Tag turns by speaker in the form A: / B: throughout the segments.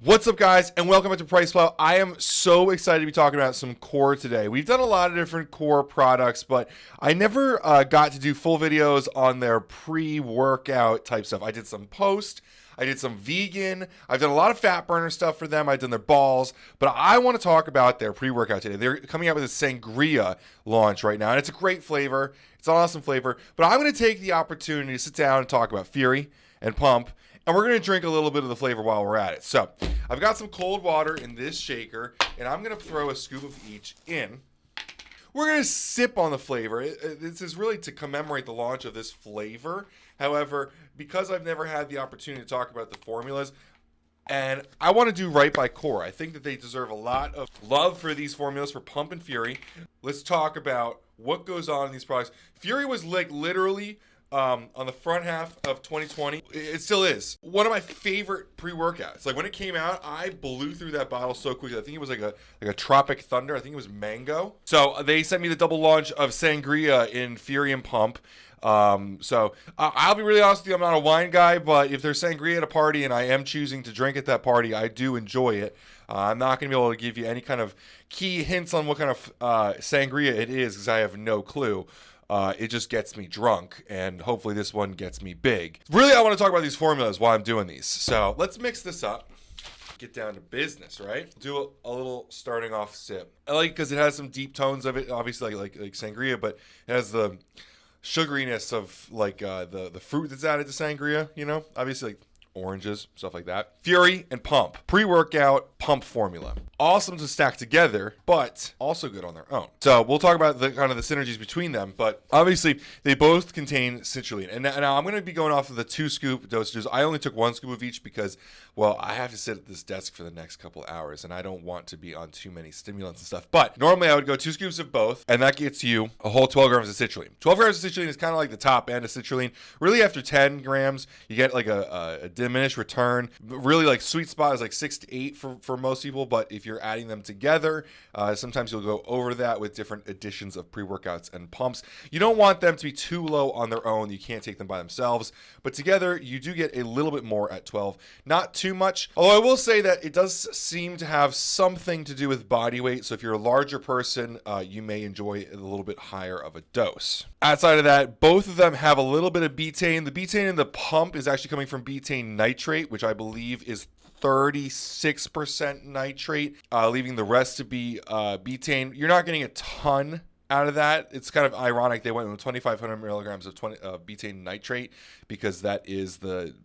A: What's up, guys, and welcome back to PricePlow. I am so excited to be talking about some core today. We've done a lot of different core products, but I never got to do full videos on their pre-workout type stuff. I did some post, I did some vegan, I've done a lot of fat burner stuff for them, I've done their balls, but I want to talk about their pre-workout today. They're coming out with a Sangria launch right now, and it's a great flavor. It's an awesome flavor, but I'm going to take the opportunity to sit down and talk about Fury and Pump, and we're going to drink a little bit of the flavor while we're at it. So I've got some cold water in this shaker, and I'm going to throw a scoop of each in. We're going to sip on the flavor. This is really to commemorate the launch of this flavor. However, because I've never had the opportunity to talk about the formulas, and I want to do right by Core. I think that they deserve a lot of love for these formulas for Pump and Fury. Let's talk about what goes on in these products. Fury was like literally on the front half of 2020. It still is one of my favorite pre-workouts. Like when it came out, I blew through that bottle so quickly. I think it was like a Tropic Thunder. I think it was mango. So they sent me the double launch of Sangria in Fury and Pump. I'll be really honest with you, I'm not a wine guy, but if there's Sangria at a party and I am choosing to drink at that party, I do enjoy it. I'm not going to be able to give you any kind of key hints on what kind of Sangria it is because I have no clue. It just gets me drunk, and hopefully this one gets me big. Really, I want to talk about these formulas while I'm doing these. So let's mix this up. Get down to business, right? Do a little starting off sip. I like it because it has some deep tones of it, obviously like Sangria, but it has the sugariness of like the fruit that's added to Sangria, you know? Obviously like oranges, stuff like that. Fury and Pump. Pre-workout Pump formula. Awesome to stack together, but also good on their own. So we'll talk about the kind of the synergies between them, but obviously they both contain citrulline. And now I'm going to be going off of the 2-scoop dosages. I only took 1 scoop of each because, well, I have to sit at this desk for the next couple hours, and I don't want to be on too many stimulants and stuff. But normally I would go 2 scoops of both, and that gets you a whole 12 grams of citrulline. 12 grams of citrulline is kind of like the top end of citrulline. Really, after 10 grams, you get like a diminished return. Really, like sweet spot is like 6 to 8 for most people, but if you're adding them together, sometimes you'll go over that with different additions of pre-workouts and pumps. You don't want them to be too low on their own. You can't take them by themselves, but together you do get a little bit more at 12. Not too much, although I will say that it does seem to have something to do with body weight. So if you're a larger person, you may enjoy a little bit higher of a dose. Outside of that, both of them have a little bit of betaine. The betaine in the pump is actually coming from betaine nitrate, which I believe is 36% nitrate, leaving the rest to be betaine. You're not getting a ton out of that. It's kind of ironic they went with 2,500 milligrams of betaine nitrate because that is the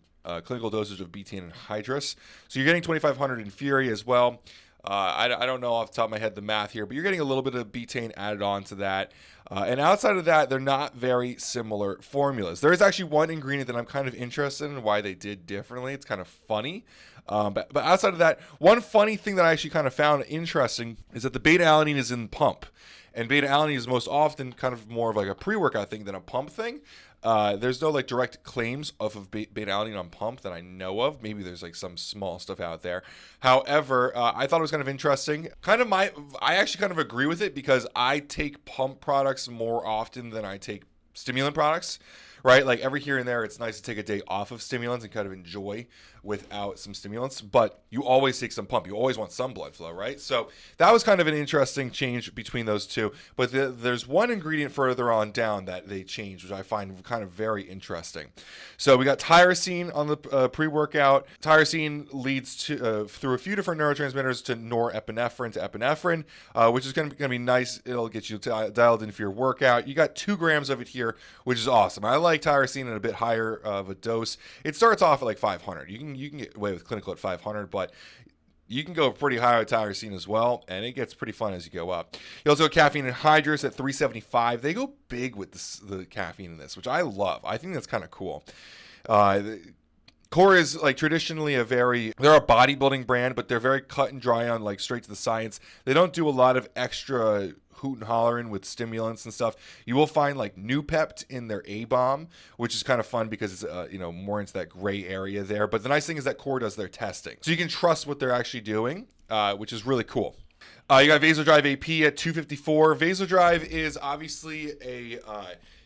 A: clinical dosage of betaine anhydrous. So you're getting 2,500 in Fury as well. I don't know off the top of my head the math here, but you're getting a little bit of betaine added on to that. And outside of that, they're not very similar formulas. There is actually one ingredient that I'm kind of interested in why they did differently. It's kind of funny. But outside of that, one funny thing that I actually kind of found interesting is that the beta-alanine is in Pump. And beta-alanine is most often kind of more of like a pre-workout thing than a pump thing. There's no like direct claims of beta-alanine on Pump that I know of. Maybe there's like some small stuff out there. However, I thought it was kind of interesting. I actually kind of agree with it because I take Pump products more often than I take stimulant products. Right? Like every here and there, it's nice to take a day off of stimulants and kind of enjoy without some stimulants, but you always take some pump. You always want some blood flow, right? So that was kind of an interesting change between those two. But there's one ingredient further on down that they changed, which I find kind of very interesting. So we got tyrosine on the pre-workout. Tyrosine leads to through a few different neurotransmitters to norepinephrine to epinephrine, which is going to be nice. It'll get you dialed in for your workout. You got 2 grams of it here, which is awesome. I like tyrosine at a bit higher of a dose. It starts off at like 500. You can get away with clinical at 500, but you can go pretty high with tyrosine as well, and it gets pretty fun as you go up. You also have caffeine anhydrous at 375. They go big with the caffeine in this, which I love. I think that's kind of cool. Core is like traditionally they're a bodybuilding brand, but they're very cut and dry on like straight to the science. They don't do a lot of extra hoot and hollering with stimulants and stuff. You will find like Nupept in their A-bomb, which is kind of fun because it's more into that gray area there. But the nice thing is that Core does their testing, so you can trust what they're actually doing, which is really cool. You got Vasodrive AP at 254. Vasodrive is obviously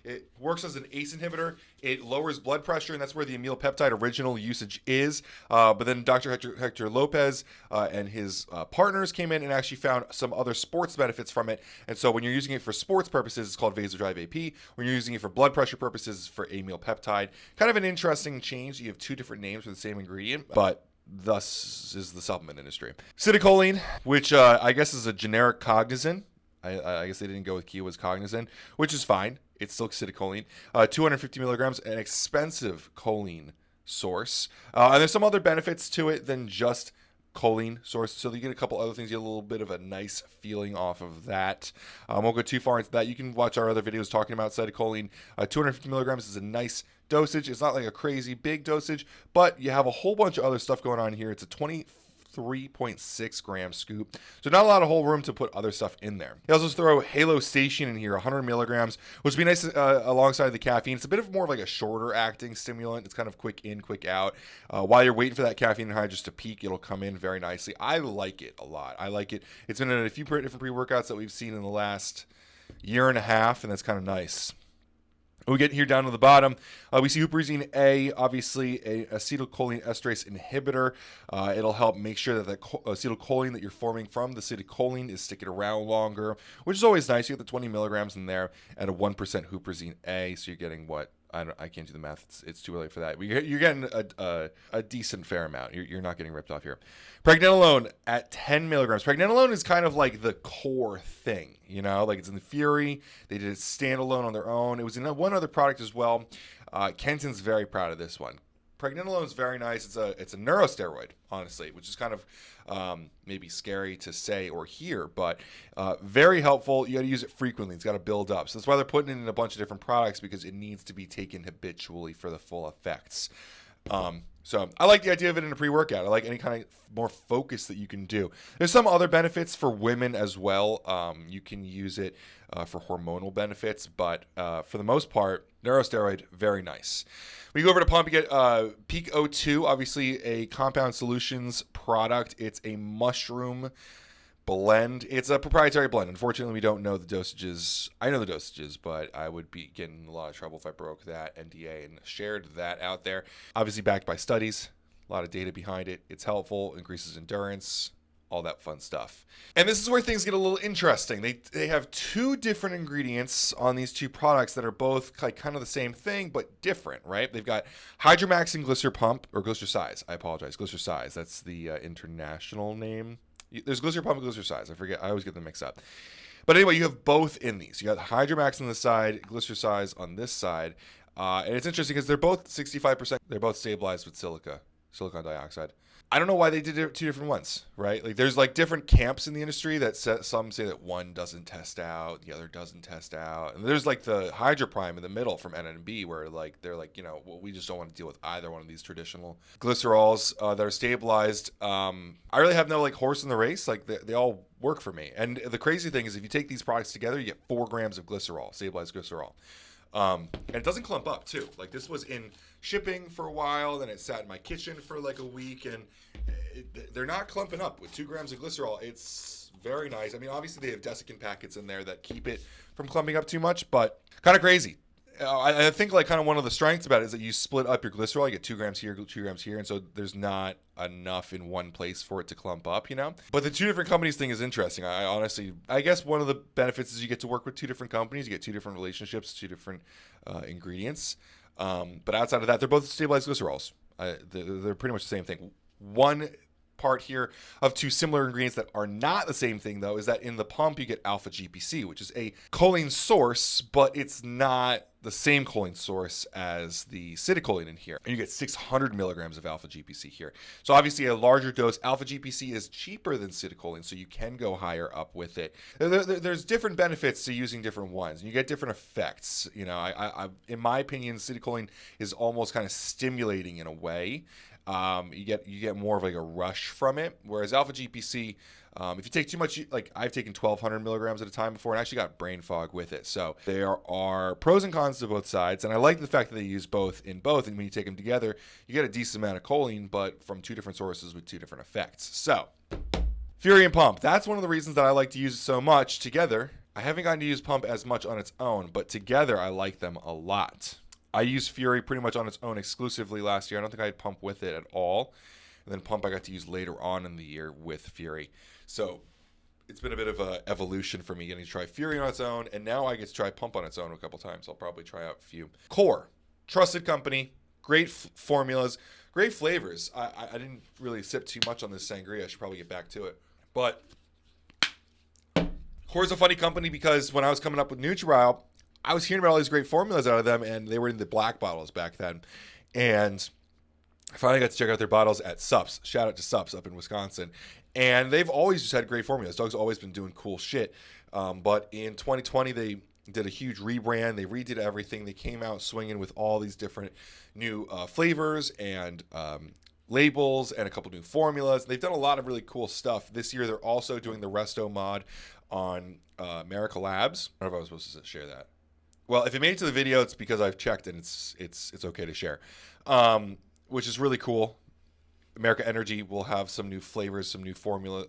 A: It works as an ACE inhibitor. It lowers blood pressure, and that's where the amyl peptide original usage is. But then Dr. Hector Lopez and his partners came in and actually found some other sports benefits from it. And so when you're using it for sports purposes, it's called Vasodrive AP. When you're using it for blood pressure purposes, it's for amyl peptide. Kind of an interesting change. You have two different names for the same ingredient, but thus is the supplement industry. Citicoline, which I guess is a generic cognizin. I guess they didn't go with Kiowa's cognizin, which is fine. It's still citicoline. 250 milligrams, an expensive choline source. And there's some other benefits to it than just choline source. So you get a couple other things. You get a little bit of a nice feeling off of that. I won't go too far into that. You can watch our other videos talking about citicoline. 250 milligrams is a nice dosage. It's not like a crazy big dosage, but you have a whole bunch of other stuff going on here. It's a 23.6 gram scoop, so not a lot of whole room to put other stuff in there. You also throw halostation in here, 100 milligrams, which would be nice alongside the caffeine. It's a bit of more of like a shorter acting stimulant. It's kind of quick in, quick out. While you're waiting for that caffeine anhydrous to peak, it'll come in very nicely. I like it a lot. I like it. It's been in a few different pre-workouts that we've seen in the last year and a half, and that's kind of nice. We get here down to the bottom. We see huperzine A, obviously a acetylcholine esterase inhibitor. It'll help make sure that the acetylcholine that you're forming from the citicoline is sticking around longer, which is always nice. You get the 20 milligrams in there at a 1% huperzine A, so you're getting what? I can't do the math. It's too early for that. You're getting a decent fair amount. You're not getting ripped off here. Pregnenolone at 10 milligrams. Pregnenolone is kind of like the core thing, you know? Like it's in the Fury. They did it standalone on their own. It was in one other product as well. Kenton's very proud of this one. Pregnenolone is very nice. It's a neurosteroid, honestly, which is kind of maybe scary to say or hear, but very helpful. You got to use it frequently. It's got to build up. So that's why they're putting it in a bunch of different products, because it needs to be taken habitually for the full effects. So I like the idea of it in a pre-workout. I like any kind of more focus that you can do. There's some other benefits for women as well. You can use it for hormonal benefits, but for the most part, neurosteroid, very nice. When you go over to pump, you get Peak O2, obviously a Compound Solutions product. It's a mushroom blend. It's a proprietary blend. Unfortunately, we don't know the dosages. I know the dosages, but I would be getting in a lot of trouble if I broke that NDA and shared that out there. Obviously backed by studies, a lot of data behind it. It's helpful, increases endurance, all that fun stuff. And this is where things get a little interesting. They have two different ingredients on these two products that are both like kind of the same thing, but different, right? They've got Hydromax and Glycer-Pump, or Glycer-Size. I apologize. Glycer-Size. That's the international name. There's Glycer-Pump and Glycer-Size. I forget. I always get them mixed up. But anyway, you have both in these. You got Hydromax on the side, Glycer-Size on this side. And it's interesting because they're both 65%. They're both stabilized with silicon dioxide. I don't know why they did two different ones, right? Like there's like different camps in the industry that some say that one doesn't test out, the other doesn't test out. And there's like the Hydroprime in the middle from NNB where like they're like, well, we just don't want to deal with either one of these traditional glycerols that are stabilized. I really have no like horse in the race. Like they all work for me. And the crazy thing is if you take these products together, you get 4 grams of glycerol, stabilized glycerol. And it doesn't clump up too. Like this was in shipping for a while, then it sat in my kitchen for like a week, and they're not clumping up with 2 grams of glycerol. It's very nice. I mean, obviously they have desiccant packets in there that keep it from clumping up too much, but kind of crazy. I think like kind of one of the strengths about it is that you split up your glycerol. You get 2 grams here, 2 grams here, and so there's not enough in one place for it to clump up, But the two different companies thing is interesting. I guess one of the benefits is you get to work with 2 different companies. You get 2 different relationships, 2 different ingredients. But outside of that, they're both stabilized glycerols. They're pretty much the same thing. One part here of 2 similar ingredients that are not the same thing, though, is that in the pump you get alpha GPC, which is a choline source, but it's not the same choline source as the citicoline in here. And you get 600 milligrams of alpha GPC here. So obviously a larger dose. Alpha GPC is cheaper than citicoline, so you can go higher up with it. There's different benefits to using different ones. You get different effects. I in my opinion, citicoline is almost kind of stimulating in a way. You get more of like a rush from it, whereas alpha GPC, if you take too much, like I've taken 1,200 milligrams at a time before and actually got brain fog with it. So there are pros and cons to both sides, and I like the fact that they use both, and when you take them together, you get a decent amount of choline, but from 2 different sources with 2 different effects. So Fury and Pump, that's one of the reasons that I like to use it so much together I haven't gotten to use Pump as much on its own, but together I like them a lot. I used Fury pretty much on its own exclusively last year. I don't think I had Pump with it at all. And then Pump I got to use later on in the year with Fury. So it's been a bit of an evolution for me getting to try Fury on its own, and now I get to try Pump on its own a couple times. I'll probably try out a few. Core, trusted company, great formulas, great flavors. I didn't really sip too much on this sangria. I should probably get back to it. But Core's a funny company because when I was coming up with Nutri-Bio, I was hearing about all these great formulas out of them, and they were in the black bottles back then. And I finally got to check out their bottles at Sups. Shout out to Sups up in Wisconsin. And they've always just had great formulas. Doug's always been doing cool shit. But in 2020, they did a huge rebrand. They redid everything. They came out swinging with all these different new flavors and labels and a couple new formulas. They've done a lot of really cool stuff. This year, they're also doing the Resto mod on America Labs. I don't know if I was supposed to share that. Well, if it made it to the video, it's because I've checked and it's okay to share, which is really cool. America Energy will have some new flavors, some new formula.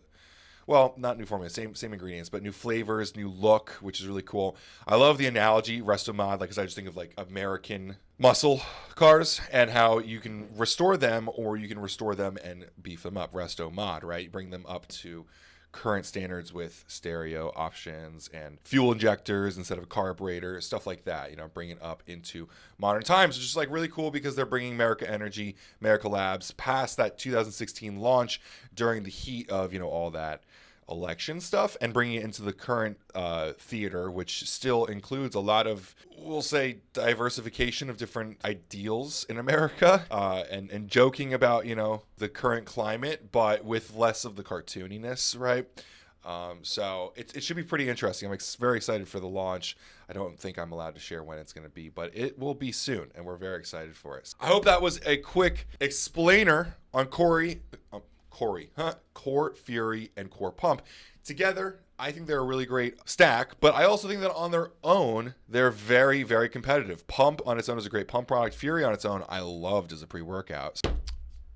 A: Well, not new formula, same ingredients, but new flavors, new look, which is really cool. I love the analogy, Resto Mod, because I just think of like American muscle cars and how you can restore them or you can restore them and beef them up. Resto Mod, right? You bring them up to current standards with stereo options and fuel injectors instead of a carburetor, stuff like that, you know, bring it up into modern times. It's just like really cool because they're bringing America Energy, America Labs past that 2016 launch during the heat of, you know, all that election stuff and bringing it into the current theater, which still includes a lot of, we'll say, diversification of different ideals in America and joking about, you know, the current climate, but with less of the cartooniness, right? So it should be pretty interesting. I'm very excited for the launch. I don't think I'm allowed to share when it's going to be, but it will be soon, and we're very excited for it. I hope that was a quick explainer on Core, Fury, and Core Pump. Together, I think they're a really great stack, but I also think that on their own, they're very, very competitive. Pump on its own is a great pump product. Fury on its own, I loved as a pre-workout.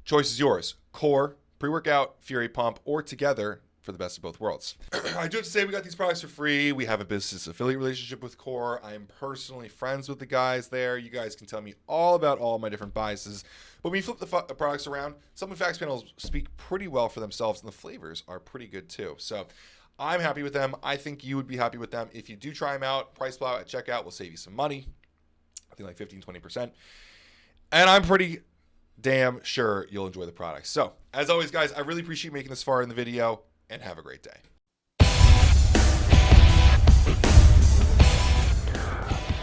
A: Choice is yours. Core, pre-workout, Fury, Pump, or together for the best of both worlds. I do have to say we got these products for free. We have a business affiliate relationship with Core. I am personally friends with the guys there. You guys can tell me all about all my different biases. But when you flip the products around, some of the facts panels speak pretty well for themselves, and the flavors are pretty good too. So I'm happy with them. I think you would be happy with them. If you do try them out, PricePlow at checkout will save you some money. I think like 15-20%. And I'm pretty damn sure you'll enjoy the products. So as always, guys, I really appreciate making this far in the video, and have a great day.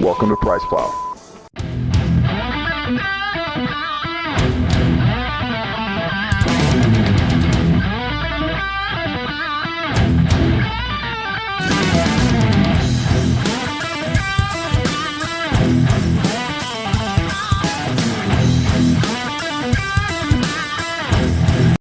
B: Welcome to PricePlow.